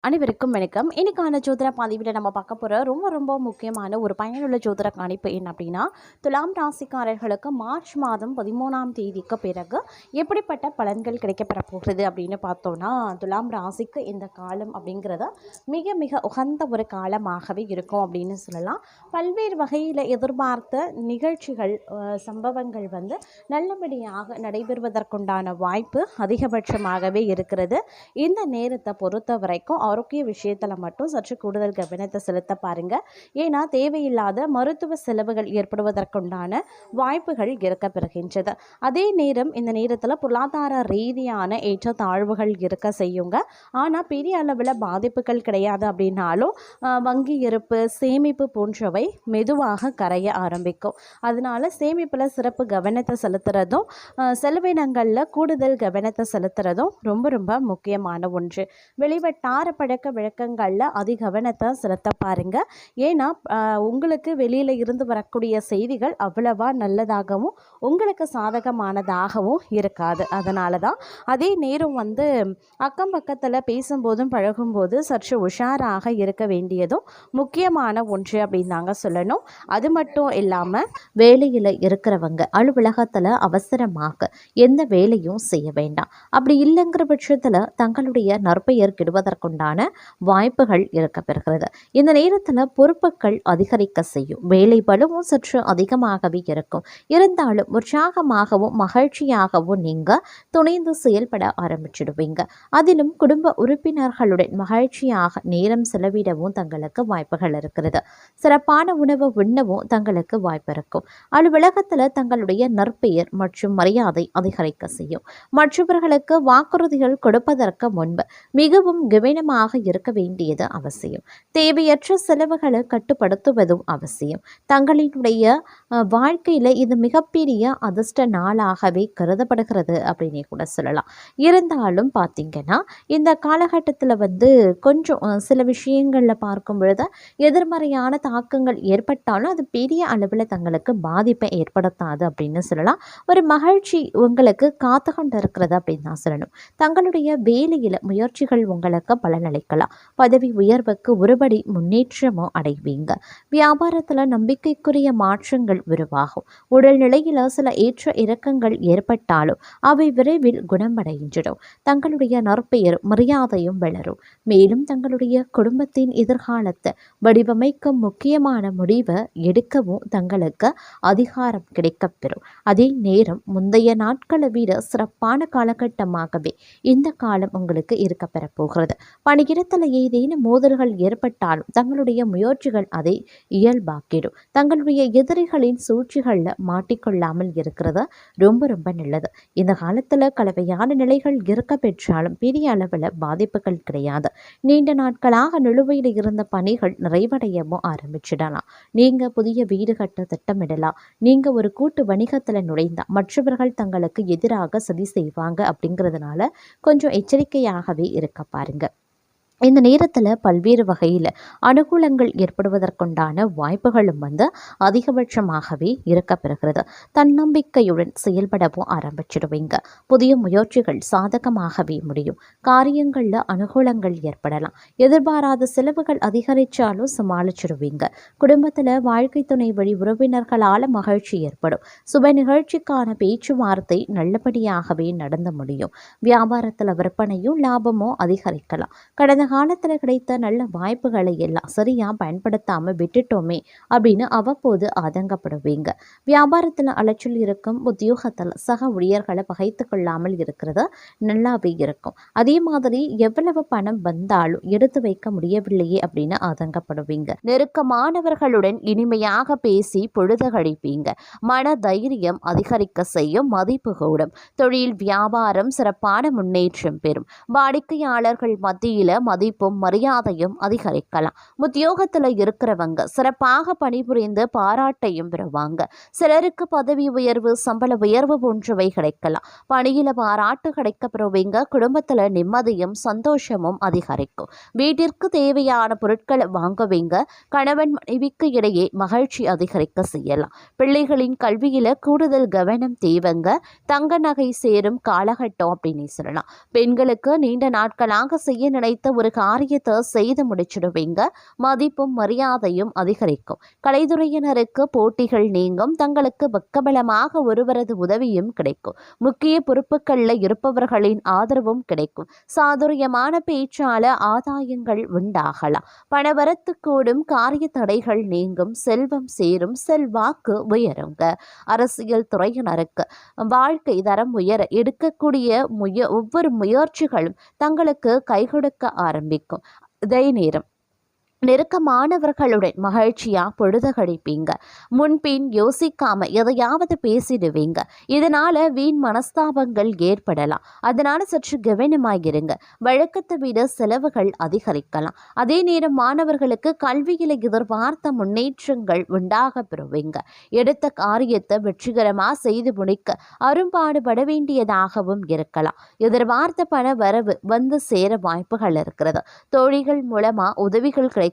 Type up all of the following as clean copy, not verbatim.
அனைவருக்கும் வணக்கம். இன்னைக்கான ஜோதிட பதிவில் நம்ம பார்க்க போகிற ரொம்ப முக்கியமான ஒரு பயனுள்ள ஜோதிட கணிப்பு என்ன அப்படின்னா, துலாம் ராசிக்காரர்களுக்கு மார்ச் மாதம் 13ஆம் தேதிக்கு பிறகு எப்படிப்பட்ட பலன்கள் கிடைக்கப்பெற போகிறது அப்படின்னு பார்த்தோன்னா, துலாம் ராசிக்கு இந்த காலம் அப்படிங்கிறத மிக உகந்த ஒரு காலமாகவே இருக்கும் அப்படின்னு சொல்லலாம். பல்வேறு வகையில் எதிர்பார்த்த நிகழ்ச்சிகள் சம்பவங்கள் நல்லபடியாக நடைபெறுவதற்குண்டான வாய்ப்பு அதிகபட்சமாகவே இருக்கிறது. இந்த நேரத்தை பொறுத்த வரைக்கும் ஆரோக்கிய விஷயத்தில் மட்டும் சற்று கூடுதல் கவனத்தை செலுத்த பாருங்க. ஏன்னா தேவையில்லாத மருத்துவ செலவுகள் ஏற்படுவதற்குண்டான வாய்ப்புகள் இருக்க பெறுகின்றது. அதே நேரம் இந்த நேரத்தில் பொருளாதார ரீதியான ஏற்ற தாழ்வுகள் இருக்க செய்யுங்க. ஆனால் பெரிய அளவில் பாதிப்புகள் கிடையாது அப்படின்னாலும் வங்கி இருப்பு சேமிப்பு போன்றவை மெதுவாக கரைய ஆரம்பிக்கும். அதனால சேமிப்பில் சிறப்பு கவனத்தை செலுத்துறதும் செலவினங்களில் கூடுதல் கவனத்தை செலுத்துறதும் ரொம்ப முக்கியமான ஒன்று. வெளிவட்டார பழக்க வழக்கங்களில் அதிக கவனத்தை செலுத்த பாருங்க. ஏன்னா உங்களுக்கு வெளியில் இருந்து வரக்கூடிய செய்திகள் அவ்வளவா நல்லதாகவும் உங்களுக்கு சாதகமானதாகவும் இருக்காது. அதனால தான் அதே நேரம் அக்கம் பக்கத்தில் பேசும்போதும் பழகும்போது சற்று உஷாராக இருக்க வேண்டியதும் முக்கியமான ஒன்று அப்படின்னு நாங்க சொல்லணும். அது மட்டும் இல்லாமல் வேலையில் இருக்கிறவங்க அலுவலகத்தில் அவசரமாக எந்த வேலையும் செய்ய வேண்டாம். அப்படி இல்லைங்கிற பட்சத்தில் தங்களுடைய நற்பெயர் கெடுவதற்குண்டான வாய்ப்புகள் இருக்க பெறுகிறது. இந்த நேரத்தில் பொறுப்புகள் அதிகரிக்க செய்யும். வேலை பளுவும் சற்று அதிகமாகவே இருக்கும். இருந்தாலும் உற்சாகமாகவும் மகிழ்ச்சியாகவும் நீங்க துணைந்து செயல்பட ஆரம்பிச்சிடுவீங்க. அதிலும் குடும்ப உறுப்பினர்களுடன் மகிழ்ச்சியாக நேரம் செலவிடவும் தங்களுக்கு வாய்ப்புகள் இருக்கிறது. சிறப்பான உணவு உண்ணவும் தங்களுக்கு வாய்ப்பு இருக்கும். அலுவலகத்தில் தங்களுடைய நற்பெயர் மற்றும் மரியாதை அதிகரிக்க செய்யும். மற்றவர்களுக்கு வாக்குறுதிகள் கொடுப்பதற்கு முன்பு மிகவும் கவனமாக இருக்க வேண்டியது அவசியம். தேவையற்ற செலவுகளை கட்டுப்படுத்துவதும் அவசியம். தங்களினுடைய வாழ்க்கையில் இது மிகப்பெரிய அதிர்ஷ்ட நாளாகவே கருதப்படுகிறது அப்படின்னு கூட சொல்லலாம். இருந்தாலும் பார்த்தீங்கன்னா இந்த காலகட்டத்தில் கொஞ்சம் சில விஷயங்களில் பார்க்கும் பொழுது எதிர்மறையான தாக்கங்கள் ஏற்பட்டாலும் அது பெரிய அளவில் தங்களுக்கு பாதிப்பை ஏற்படுத்தாது அப்படின்னு சொல்லலாம். ஒரு மகிழ்ச்சி உங்களுக்கு காத்து கொண்டு இருக்கிறது அப்படின்னு தான் சொல்லணும். தங்களுடைய வேலையில் முயற்சிகள் உங்களுக்கு பலனளிக்கலாம். பதவி உயர்வுக்கு ஒருபடி முன்னேற்றமும் அடைவீங்க. வியாபாரத்தில் நம்பிக்கைக்குரிய மாற்றங்கள் உருவாகும். உடல்நிலையில் சில ஏற்ற இறக்கங்கள் ஏற்பட்டாலும் அவை விரைவில் குணமடைஞ்சிடும். தங்களுடைய நற்பெயர் மரியாதையும் வளரும். மேலும் தங்களுடைய குடும்பத்தின் எதிர்காலத்தை வடிவமைக்கும் முக்கியமான முடிவை எடுக்கவும் தங்களுக்கு அதிகாரம் கிடைக்கப்பெறும். அதே நேரம் முந்தைய நாட்களை விட சிறப்பான காலகட்டமாகவே இந்த காலம் உங்களுக்கு இருக்க பெறப்போகிறது. பணியிடத்தில் ஏதேனும் மோதல்கள் ஏற்பட்டாலும் தங்களுடைய முயற்சிகள் அதை இயல்பாக்கிடும். தங்களுடைய எதிரிகளின் சூழ்ச்சிகளில் மாட்டிக்கொள்ளாமல் இருக்கிறது ரொம்ப நல்லது. இந்த காலத்தில் கலவையான நிலைகள் இருக்க பெற்றாலும் பெரிய அளவில் பாதிப்புகள் கிடையாது. நீண்ட நாட்களாக நிலுவையில் இருந்த பணிகள் நிறைவடையவும் ஆரம்பிச்சிடலாம். நீங்க புதிய வீடு கட்ட திட்டமிடலாம். நீங்க ஒரு கூட்டு வணிகத்தில் நுழைந்தா மற்றவர்கள் தங்களுக்கு எதிராக சதி செய்வாங்க. அப்படிங்கிறதுனால கொஞ்சம் எச்சரிக்கையாகவே இருக்க பாருங்க. இந்த நேரத்தில் பல்வேறு வகையில் அனுகூலங்கள் ஏற்படுவதற்குண்டான வாய்ப்புகளும் அதிகபட்சமாகவே இருக்க பெறுகிறது. தன்னம்பிக்கையுடன் செயல்படவும் ஆரம்பிச்சிடுவீங்க. புதிய முயற்சிகள் சாதகமாகவே முடியும். காரியங்களில் அனுகூலங்கள் ஏற்படலாம். எதிர்பாராத செலவுகள் அதிகரித்தாலும் சமாளிச்சிடுவீங்க. குடும்பத்தில் வாழ்க்கை துணை வழி உறவினர்களால் மகிழ்ச்சி ஏற்படும். சுப நிகழ்ச்சிக்கான பேச்சுவார்த்தை நல்லபடியாகவே நடந்து முடியும். வியாபாரத்தில் விற்பனையும் லாபமும் அதிகரிக்கலாம். கடந்த காலத்தில் கிடைத்த நல்ல வாய்ப்புகளை எல்லாம் சரியாக பயன்படுத்தாமல் விட்டுட்டோமே அப்படின்னு அவ்வப்போது ஆதங்கப்படுவீங்க. வியாபாரத்தில் அலைச்சல் இருக்கும். உத்தியோகத்தில் சக ஊழியர்களை பகைத்து கொள்ளாமல் இருக்கிறது நல்லாவே இருக்கும். அதே மாதிரி எவ்வளவு பணம் வந்தாலும் எடுத்து வைக்க முடியவில்லையே அப்படின்னு ஆதங்கப்படுவீங்க. நெருக்கமானவர்களுடன் இனிமையாக பேசி பொழுது கழிப்பீங்க. மன தைரியம் அதிகரிக்க செய்யும். மதிப்பு கூடும். தொழில் வியாபாரம் சிறப்பான முன்னேற்றம் பெறும். வாடிக்கையாளர்கள் மத்தியில் மதிப்பும் மரியாதையும் அதிகரிக்கலாம். உத்தியோகத்தில் இருக்கிறவங்க சிறப்பாக பணிபுரிந்து பாராட்டையும் பெறுவாங்க. சிலருக்கு பதவி உயர்வு சம்பள உயர்வு போன்றவை கிடைக்கலாம். பணியில பாராட்டு கிடைக்க பெறுவீங்க. குடும்பத்தில் நிம்மதியும் சந்தோஷமும் அதிகரிக்கும். வீட்டிற்கு தேவையான பொருட்களை வாங்குவீங்க. கணவன் மனைவிக்கு இடையே மகிழ்ச்சி அதிகரிக்க செய்யலாம். பிள்ளைகளின் கல்வியில கூடுதல் கவனம் தேவைங்க. தங்க நகை சேரும் காலகட்டம் அப்படின்னு சொல்லலாம். பெண்களுக்கு நீண்ட நாட்களாக செய்ய நினைத்த ஒரு ஒரு காரியத்தை செய்து முடிச்சிடுவீங்க. மதிப்பும் மரியாதையும் அதிகரிக்கும். கலைத்துறையினருக்கு போட்டிகள் நீங்கும். தங்களுக்கு பக்கபலமாக ஒருவரது உதவியும் கிடைக்கும். முக்கிய பொறுப்புகளில் இருப்பவர்களின் ஆதரவும் கிடைக்கும். சாதுரியமான பேச்சால ஆதாயங்கள் உண்டாகலாம். பணவரத்து கூடும். காரிய தடைகள் நீங்கும். செல்வம் சேரும். செல்வாக்கு உயருங்க. அரசியல் துறையினருக்கு வாழ்க்கை தரம் உயர எடுக்கக்கூடிய ஒவ்வொரு முயற்சிகளும் தங்களுக்கு கை கொடுக்க ஆரம்பிக்கும். இதே நேரம் நெருக்கமானவர்களுடன் மகிழ்ச்சியா பொழுது கழிப்பீங்க. முன்பின் யோசிக்காம எதையாவது பேசிடுவீங்க. இதனால வீண் மனஸ்தாபங்கள் ஏற்படலாம். அதனால சற்று கவனமாயிருங்க. வழக்கத்தை விட செலவுகள் அதிகரிக்கலாம். அதே நேரம் மாணவர்களுக்கு கல்வியில எதிர்பார்த்த முன்னேற்றங்கள் உண்டாக பெறுவீங்க. எடுத்த காரியத்தை வெற்றிகரமாக செய்து முடிக்க அரும்பாடுபட வேண்டியதாகவும் இருக்கலாம். எதிர்பார்த்த பண வரவு வந்து சேர வாய்ப்புகள் இருக்கிறது. தோழிகள் மூலமா உதவிகள் கிடைக்கப்பெறுவீங்க.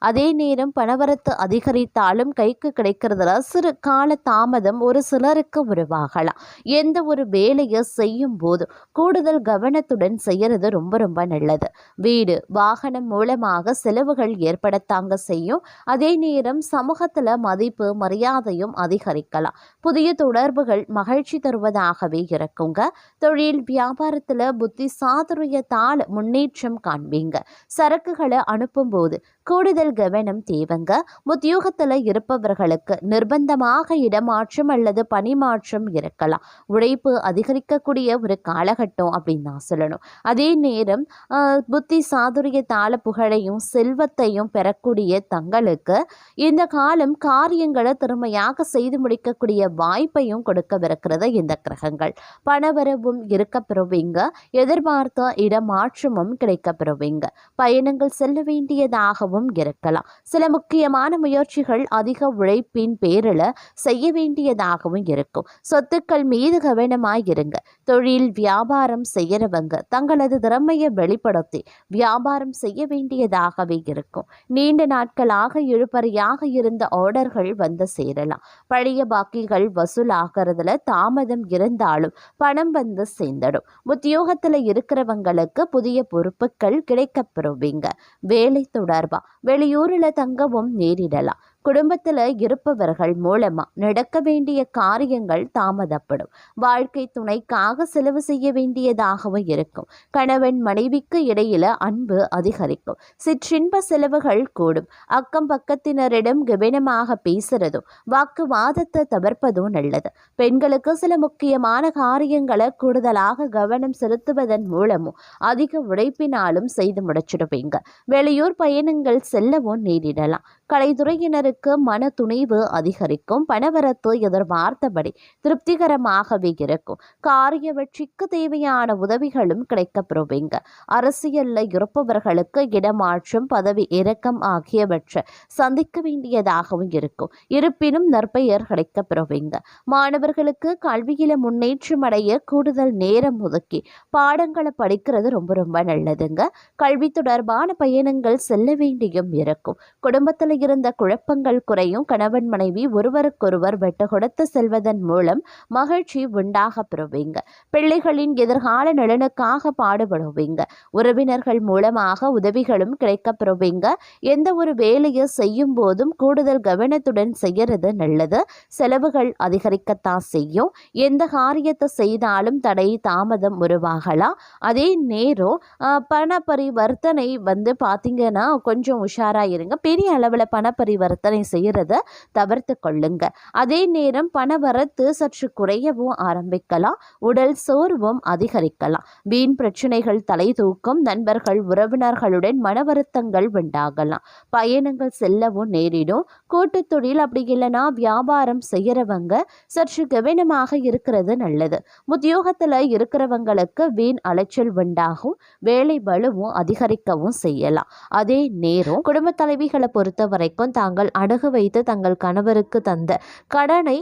அதே நேரம் பணவரத்து அதிகரித்தாலும் கைக்கு கிடைக்கிறதுல சிறு கால தாமதம் ஒரு சிலருக்கு உருவாகலாம். எந்த ஒரு வேலையை செய்யும் போது கூடுதல் கவனத்துடன் செய்யறது ரொம்ப ரொம்ப நல்லது. வீடு வாகனம் மூலமாக செலவுகள் ஏற்படத்தாங்க செய்யும். அதே நேரம் சமூகத்துல மதிப்பு மரியாதையும் அதிகரிக்கலாம். புதிய தொடர்புகள் மகிழ்ச்சி தருவதாகவே இருக்குங்க. தொழில் வியாபாரத்துல புத்தி சாதுரியத்தால் முன்னேற்றம் காண்பீங்க. சரக்குகளை அனுப்பும் போது கூடுதல் கவனம் தேவைங்க. உத்தியோகத்தில் இருப்பவர்களுக்கு நிர்பந்தமாக இடமாற்றம் அல்லது பணிமாற்றம் இருக்கலாம். உழைப்பு அதிகரிக்கக்கூடிய ஒரு காலகட்டம் அப்படின்னு நான் சொல்லணும். அதே நேரம் புத்தி சாதுரியத்தால புகழையும் செல்வத்தையும் பெறக்கூடிய தங்களுக்கு இந்த காலம் காரியங்களை திறமையாக செய்து முடிக்கக்கூடிய வாய்ப்பையும் கொடுக்கவிருக்கிறது இந்த கிரகங்கள். பணவரவும் இருக்க பெறுவீங்க. எதிர்பார்த்த இடமாற்றமும் கிடைக்க பெறுவீங்க. பயணங்கள் செல்ல வேண்டியதாகவும் இருக்கலாம். சில முக்கியமான முயற்சிகள் அதிக உழைப்பின் பேரில் செய்ய வேண்டியதாகவும் இருக்கும். சொத்துக்கள் மீது கவனமாயிருங்க. தொழில் வியாபாரம் செய்யறவங்க தங்களது திறமையை வெளிப்படுத்தி வியாபாரம் செய்ய வேண்டியதாகவே இருக்கும். நீண்ட நாட்களாக இழுபறியாக இருந்த ஆர்டர்கள் வந்து சேரலாம். பழைய பாக்கிகள் வசூலாகிறதுல தாமதம் இருந்தாலும் பணம் வந்து சேர்ந்துடும். உத்தியோகத்தில் இருக்கிறவங்களுக்கு புதிய பொறுப்புகள் கிடைக்கப்பெறுவீங்க. வேலை தொடர்பா வெளியூரில் தங்கவும் நேரிடலாம். குடும்பத்தில் இருப்பவர்கள் மூலமா நடக்க வேண்டிய காரியங்கள் தாமதப்படும். வாழ்க்கை துணைக்காக செலவு செய்ய வேண்டியதாகவும் இருக்கும். கணவன் மனைவிக்கு இடையில அன்பு அதிகரிக்கும். சிற்றின்ப செலவுகள் கூடும். அக்கம் பக்கத்தினரிடம் கவனமாக பேசுறதும் வாக்குவாதத்தை தவிர்ப்பதும் நல்லது. பெண்களுக்கு சில முக்கியமான காரியங்களை கூடுதலாக கவனம் செலுத்துவதன் மூலமும் அதிக உழைப்பினாலும் செய்து முடிச்சிடுவீங்க. வெளியூர் பயணங்கள் செல்லவும் நேரிடலாம். கலைத்துறையினருக்கு மன துணிவு அதிகரிக்கும். பணவரத்து எதிர்பார்த்தபடி திருப்திகரமாகவே இருக்கும். காரிய வெற்றிக்கு தேவையான உதவிகளும் கிடைக்கப்பெறுவீங்க. அரசியல்ல இருப்பவர்களுக்கு இடமாற்றம் பதவி இறக்கம் ஆகியவற்றை சந்திக்க வேண்டியதாகவும் இருக்கும். இருப்பினும் நற்பெயர் கிடைக்கப்பெறுவீங்க. மாணவர்களுக்கு கல்வியில முன்னேற்றம் அடைய கூடுதல் நேரம் ஒதுக்கி பாடங்களை படிக்கிறது ரொம்ப ரொம்ப நல்லதுங்க. கல்வி தொடர்பான பயணங்கள் செல்ல வேண்டியும் இருக்கும். குடும்பத்தில் இருந்த குழப்பங்கள் குறையும். கணவன் மனைவி ஒருவருக்கொருவர் விட்டு கொடுத்து செல்வதன் மூலம் மகிழ்ச்சி உண்டாக பெறுவீங்க. பிள்ளைகளின் எதிர்கால நலனுக்காக பாடுபடுவீங்க. உறவினர்கள் மூலமாக உதவிகளும் கிடைக்க பெறுவீங்க. எந்த ஒரு வேலையை செய்யும் போதும் கூடுதல் கவனத்துடன் செய்யறது நல்லது. செலவுகள் அதிகரிக்கத்தான் செய்யும். எந்த காரியத்தை செய்தாலும் தடை தாமதம் உருவாகலாம். அதே நேரம் பண பரிவர்த்தனை வந்து பார்த்தீங்கன்னா கொஞ்சம் உஷாரா இருங்க. பெரிய அளவில் பண பரிவர்த்தனை செய்யறத தவிர்த்து கொள்ளுங்க. அதே நேரம் பண வரத்து சற்று குறையவும் ஆரம்பிக்கலாம். உடல் சோர்வும் அதிகரிக்கலாம். வீண் பிரச்சனைகள் தலை தூக்கும். நண்பர்கள் உறவினர்களுடன் மன வருத்தங்கள் உண்டாகலாம். பயணங்கள் செல்லவும் நேரிடும். கூட்டு தொழில் அப்படி இல்லைன்னா வியாபாரம் செய்யறவங்க சற்று கவனமாக இருக்கிறது நல்லது. உத்தியோகத்தில் இருக்கிறவங்களுக்கு வீண் அலைச்சல் உண்டாகும். வேலை பளுவும் அதிகரிக்கவும் செய்யலாம். அதே நேரம் குடும்ப தலைவிகளை பொறுத்தவரை வரைக்கும் தாங்கள் அடகு வைத்து தங்கள் கணவருக்கு தந்த கடனை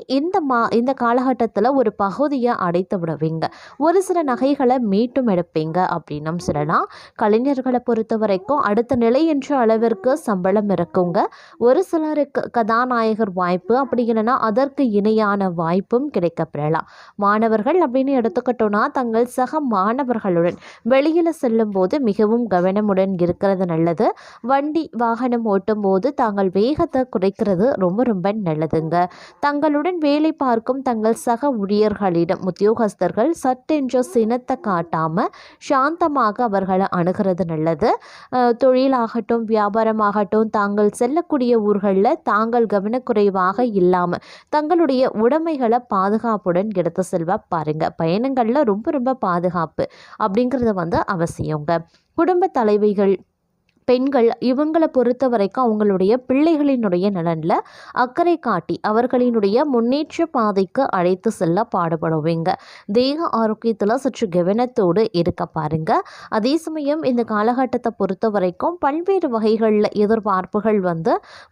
இந்த காலகட்டத்தில் ஒரு பகுதியை அடைத்து விடுவீங்க. ஒரு சில நகைகளை மீட்டும் எடுப்பீங்க அப்படின்னும் சொல்லலாம். கலைஞர்களை பொறுத்த வரைக்கும் அடுத்த நிலை என்ற அளவிற்கு சம்பளம் இருக்குங்க. ஒரு சிலருக்கு கதாநாயகர் வாய்ப்பு, அப்படி இல்லைன்னா அதற்கு இணையான வாய்ப்பும் கிடைக்கப்பெறலாம். மாணவர்கள் அப்படின்னு எடுத்துக்கிட்டோன்னா தங்கள் சக மாணவர்களுடன் வெளியில் செல்லும் போது மிகவும் கவனமுடன் இருக்கிறது நல்லது. வண்டி வாகனம் ஓட்டும் போது தாங்கள் வேகத்தை குறைக்கிறது ரொம்ப ரொம்ப நல்லதுங்க. தங்களுடன் வேலை பார்க்கும் தங்கள் சக ஊழியர்களிடம் உத்தியோகஸ்தர்கள் சட்டென்ற சினத்தை காட்டாம சாந்தமாக அவர்களை அணுகிறது நல்லது. தொழிலாகட்டும் வியாபாரமாகட்டும் தாங்கள் செல்லக்கூடிய ஊர்களில் தாங்கள் கவனக்குறைவாக இல்லாமல் தங்களுடைய உடைமைகளை பாதுகாப்புடன் எடுத்து செல்வா பாருங்க. பயணங்களில் ரொம்ப ரொம்ப பாதுகாப்பு அப்படிங்கிறது அவசியங்க. குடும்ப தலைவிகள் பெண்கள் இவங்களை பொறுத்த வரைக்கும் அவங்களுடைய பிள்ளைகளினுடைய நலனில் அக்கறை காட்டி அவர்களினுடைய முன்னேற்ற பாதைக்கு அழைத்து செல்ல பாடுபடுவீங்க. தேக ஆரோக்கியத்தில் சற்று கவனத்தோடு இருக்க பாருங்க. அதே சமயம் இந்த காலகட்டத்தை பொறுத்த வரைக்கும் பல்வேறு வகைகளில் எதிர்பார்ப்புகள்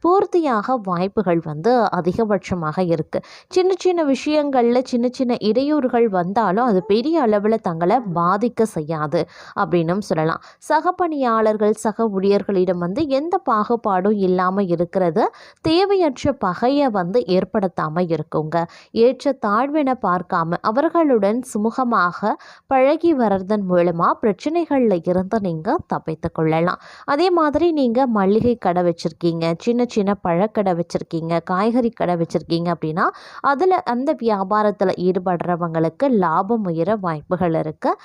பூர்த்தியாக வாய்ப்புகள் அதிகபட்சமாக இருக்குது. சின்ன சின்ன விஷயங்களில் சின்ன சின்ன இடையூறுகள் வந்தாலும் அது பெரிய அளவில் தங்களை பாதிக்க செய்யாது அப்படின்னும் சொல்லலாம். சக பணியாளர்கள் சக ஊழியர்களிடம் எந்த பாகுபாடும் இல்லாமல் இருக்கிறது தேவையற்ற பகையை ஏற்படுத்தாமல் இருக்குங்க. ஏற்ற தாழ்வினை பார்க்காம அவர்களுடன் சுமூகமாக பழகி வர்றதன் மூலமாக பிரச்சனைகளில் இருந்து நீங்கள் தப்பித்து கொள்ளலாம். அதே மாதிரி நீங்கள் மளிகை கடை வச்சுருக்கீங்க, சின்ன சின்ன பழக்கடை வச்சுருக்கீங்க, காய்கறி கடை வச்சுருக்கீங்க அப்படின்னா அதில் அந்த வியாபாரத்தில் ஈடுபடுறவங்களுக்கு லாபம் உயர வாய்ப்புகள் இருக்குது.